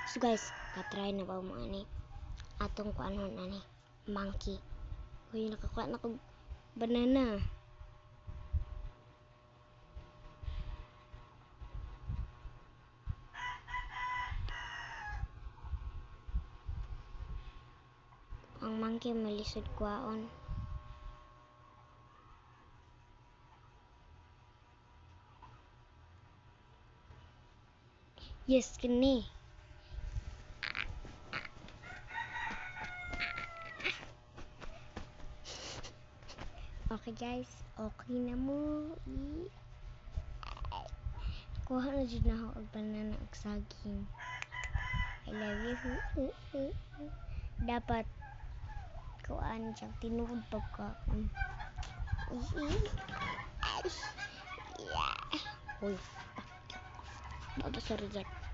So guys, katry na ba mo ani atong kuanon ani monkey. Uy, nakakuha na ko banana. Ang monkey malisod kuhaon. Yes, kini. Okay guys, okay na mo. Kuha na dyan na ako og banana og saging. I love you. Dapat kuhaan siya tinuod pagka. Uy. Baba sa reject.